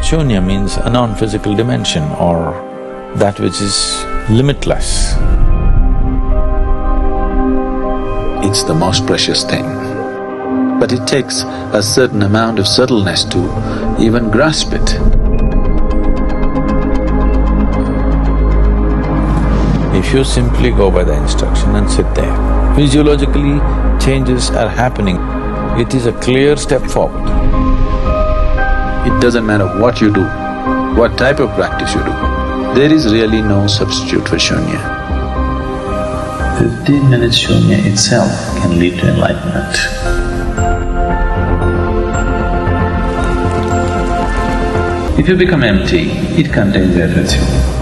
Shunya means a non-physical dimension or that which is limitless. It's the most precious thing, but it takes a certain amount of subtleness to even grasp it. If you simply go by the instruction and sit there, physiologically changes are happening. It is a clear step forward. It doesn't matter what you do, what type of practice you do, there is really no substitute for Shunya. 15 minutes Shunya itself can lead to enlightenment. If you become empty, it contains everything.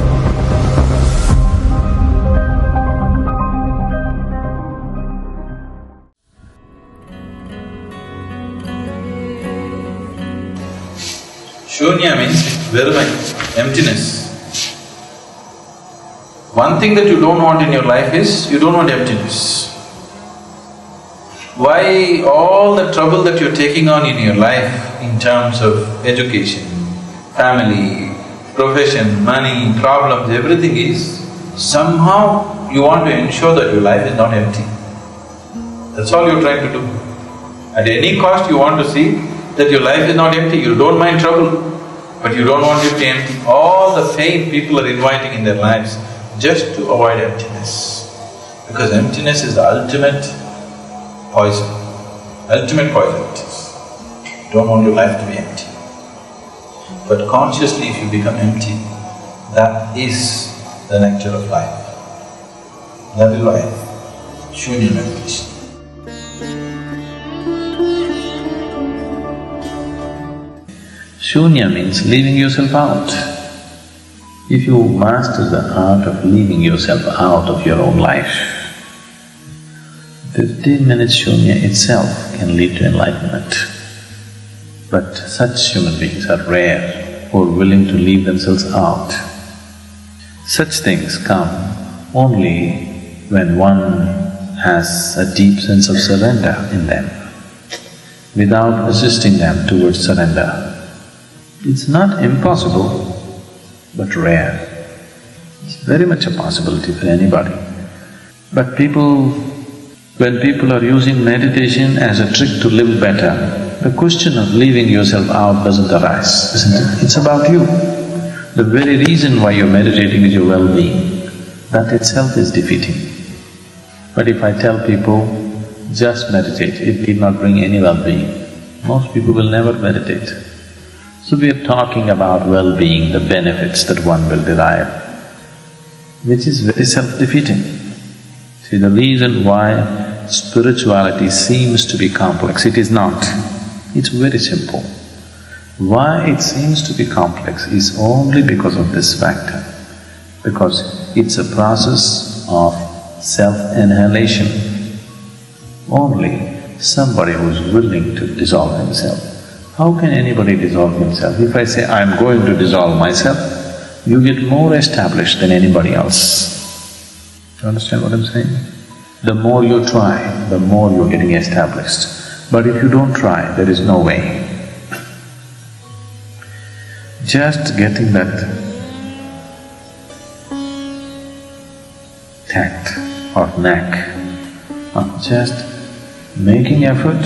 Shunya means veruமை, emptiness. One thing that you don't want in your life is, you don't want emptiness. Why all the trouble that you're taking on in your life in terms of education, family, profession, money, problems, everything is, somehow you want to ensure that your life is not empty. That's all you're trying to do. At any cost you want to see that your life is not empty, you don't mind trouble, but you don't want it to be empty. All the fame people are inviting in their lives just to avoid emptiness. Because emptiness is the ultimate poison, ultimate poison it is. You don't want your life to be empty. But consciously if you become empty, that is the nectar of life. That is why Shunya meditation. Shunya means leaving yourself out. If you master the art of leaving yourself out of your own life, 15 minutes Shunya itself can lead to enlightenment. But such human beings are rare who are willing to leave themselves out. Such things come only when one has a deep sense of surrender in them, without assisting them towards surrender. It's not impossible, but rare. It's very much a possibility for anybody. But when people are using meditation as a trick to live better, the question of leaving yourself out doesn't arise, isn't it? It's about you. The very reason why you're meditating is your well-being. That itself is defeating. But if I tell people, just meditate, it need not bring any well-being, most people will never meditate. So we are talking about well-being, the benefits that one will derive, which is very self-defeating. See, the reason why spirituality seems to be complex, it is not. It's very simple. Why it seems to be complex is only because of this factor, because it's a process of self-annihilation. Only somebody who's willing to dissolve himself. How can anybody dissolve himself? If I say, I'm going to dissolve myself, you get more established than anybody else. You understand what I'm saying? The more you try, the more you're getting established. But if you don't try, there is no way. Just getting that tact or knack of just making effort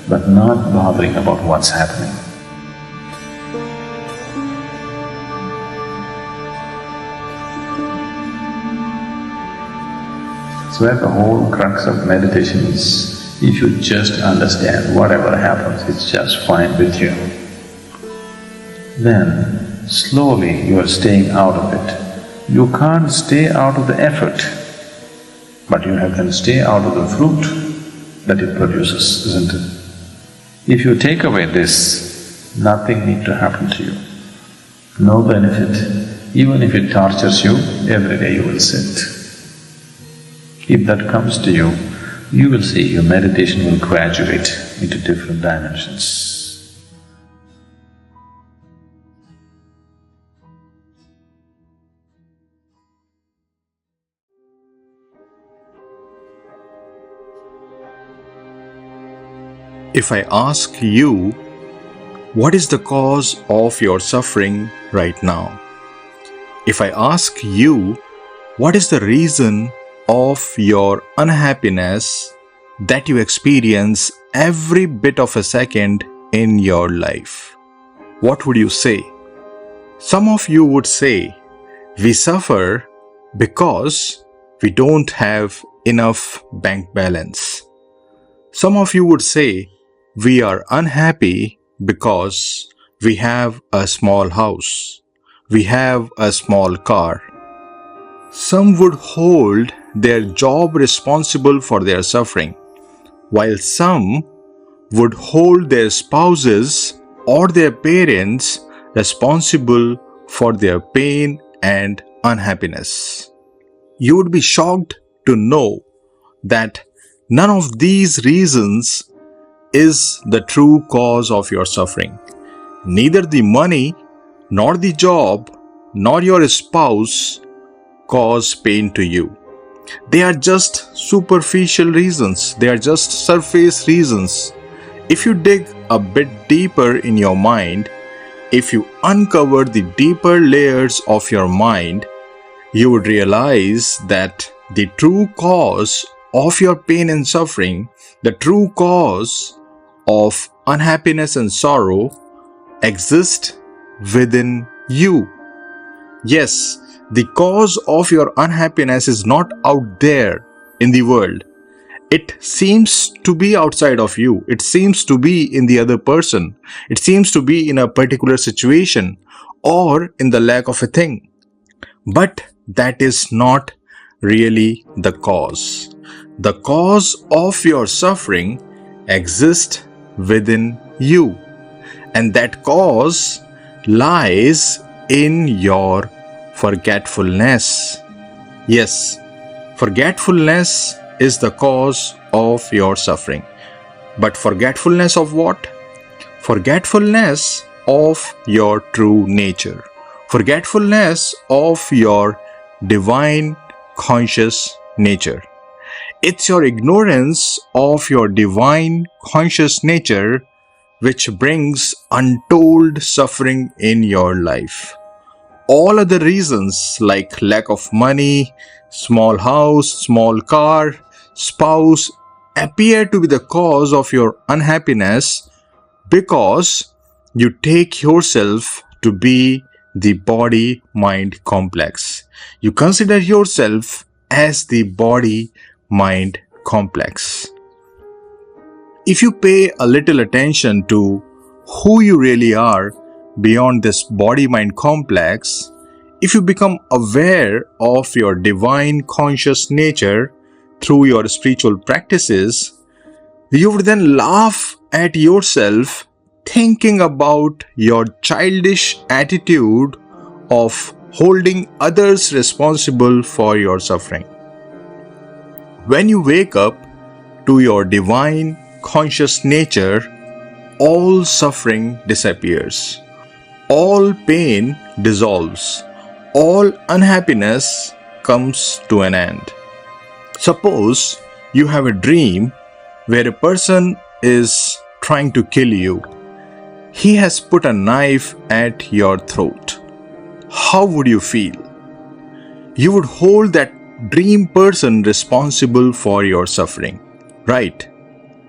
but not bothering about what's happening. That's where the whole crux of meditation is. If you just understand whatever happens, it's just fine with you, then slowly you are staying out of it. You can't stay out of the effort, but you can stay out of the fruit that it produces, isn't it? If you take away this, nothing need to happen to you, no benefit. Even if it tortures you, every day you will sit. If that comes to you, you will see your meditation will graduate into different dimensions. If I ask you what is the cause of your suffering right now? If I ask you, what is the reason of your unhappiness that you experience every bit of a second in your life? What would you say? Some of you would say, we suffer because we don't have enough bank balance. Some of you would say, we are unhappy because we have a small house, we have a small car. Some would hold their job responsible for their suffering, while some would hold their spouses or their parents responsible for their pain and unhappiness. You would be shocked to know that none of these reasons is the true cause of your suffering. Neither the money, nor the job, nor your spouse cause pain to you. They are just superficial reasons. They are just surface reasons. If you dig a bit deeper in your mind, if you uncover the deeper layers of your mind, you would realize that the true cause of your pain and suffering, the true cause of unhappiness and sorrow exists within you. Yes, the cause of your unhappiness is not out there in the world. It seems to be outside of you. It seems to be in the other person. It seems to be in a particular situation or in the lack of a thing. But that is not really the cause. The cause of your suffering exists within you. And that cause lies in your forgetfulness. Yes, forgetfulness is the cause of your suffering. But forgetfulness of what? Forgetfulness of your true nature. Forgetfulness of your divine conscious nature. It's your ignorance of your divine conscious nature which brings untold suffering in your life. All other reasons like lack of money, small house, small car, spouse appear to be the cause of your unhappiness because you take yourself to be the body-mind complex. You consider yourself as the body-mind complex. If you pay a little attention to who you really are beyond this body-mind complex, if you become aware of your divine conscious nature through your spiritual practices, you would then laugh at yourself thinking about your childish attitude of holding others responsible for your suffering. When you wake up to your divine conscious nature, all suffering disappears, all pain dissolves, all unhappiness comes to an end. Suppose you have a dream where a person is trying to kill you. He has put a knife at your throat. How would you feel? You would hold that dream person responsible for your suffering, right?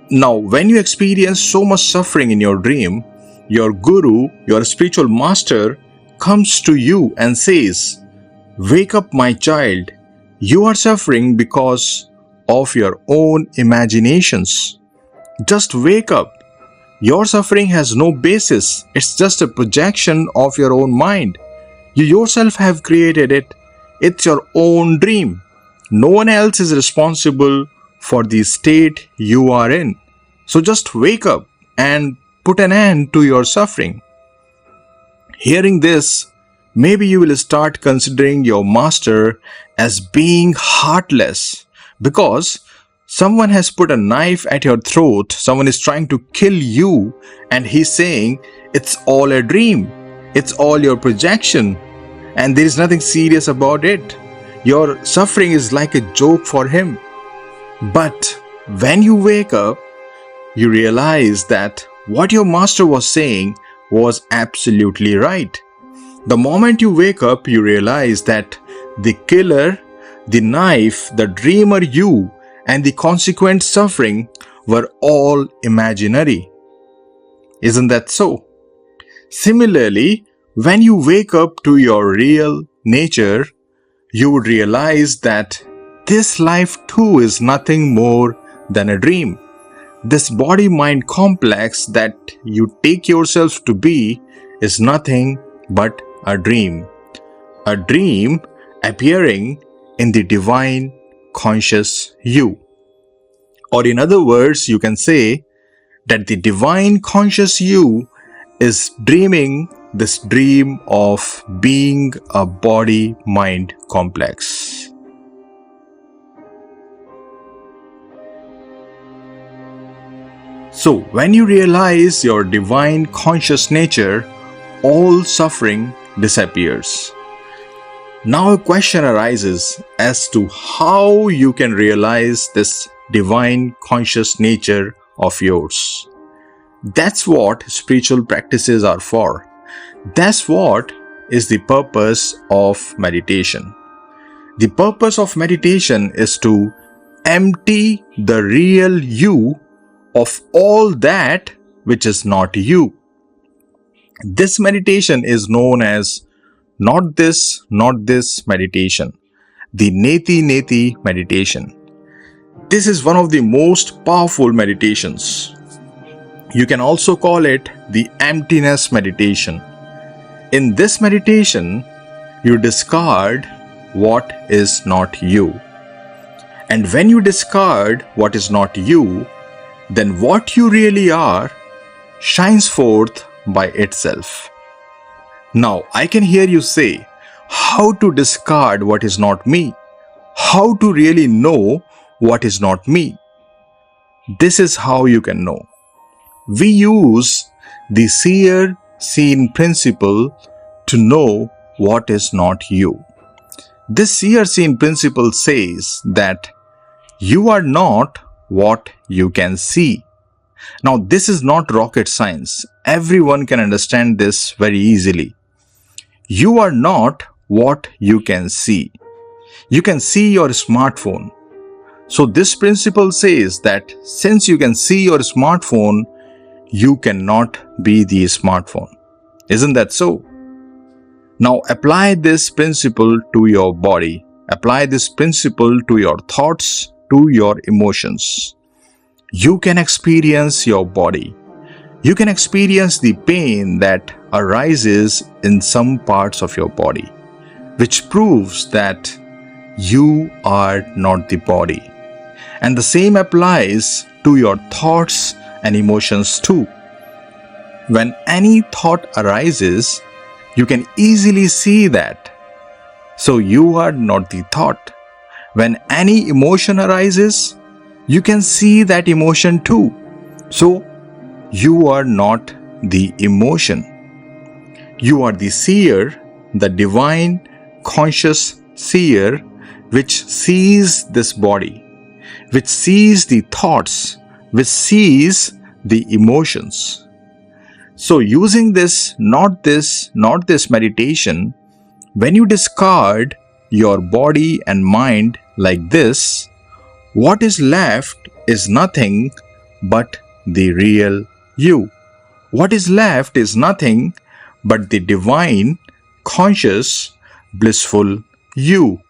Now, when you experience so much suffering in your dream, your guru, your spiritual master, comes to you and says, "Wake up, my child. You are suffering because of your own imaginations. Just wake up. Your suffering has no basis. It's just a projection of your own mind. You yourself have created it. It's your own dream. No one else is responsible for the state you are in. So just wake up and put an end to your suffering." Hearing this, maybe you will start considering your master as being heartless because someone has put a knife at your throat, someone is trying to kill you, and he's saying it's all a dream, it's all your projection, and there is nothing serious about it. Your suffering is like a joke for him. But when you wake up, you realize that what your master was saying was absolutely right. The moment you wake up, you realize that the killer, the knife, the dreamer you, and the consequent suffering were all imaginary. Isn't that so? Similarly, when you wake up to your real nature, you would realize that this life too is nothing more than a dream. This body-mind complex that you take yourself to be is nothing but a dream. A dream appearing in the divine conscious you. Or in other words, you can say that the divine conscious you is dreaming this dream of being a body-mind complex. So, when you realize your divine conscious nature, all suffering disappears. Now a question arises as to how you can realize this divine conscious nature of yours. That's what spiritual practices are for. That's what is the purpose of meditation. The purpose of meditation is to empty the real you of all that which is not you. This meditation is known as not this meditation, the neti meditation. This is one of the most powerful meditations. You can also call it the emptiness meditation. In this meditation, you discard what is not you. And when you discard what is not you, then what you really are shines forth by itself. Now, I can hear you say, how to discard what is not me? How to really know what is not me? This is how you can know. We use the Seer-Seen principle to know what is not you. This Seer-Seen principle says that you are not what you can see. Now, this is not rocket science. Everyone can understand this very easily. You are not what you can see. You can see your smartphone. So this principle says that since you can see your smartphone, you cannot be the smartphone. Isn't that so? Now apply this principle to your body. Apply this principle to your thoughts, to your emotions. You can experience your body. You can experience the pain that arises in some parts of your body, which proves that you are not the body. And the same applies to your thoughts and emotions too. When any thought arises, you can easily see that. So you are not the thought. When any emotion arises, you can see that emotion too. So you are not the emotion. You are the seer, the divine conscious seer, which sees this body, which sees the thoughts, which sees the emotions. So using this not this meditation, when you discard your body and mind like this, what is left is nothing but the real you. What is left is nothing but the divine, conscious, blissful you.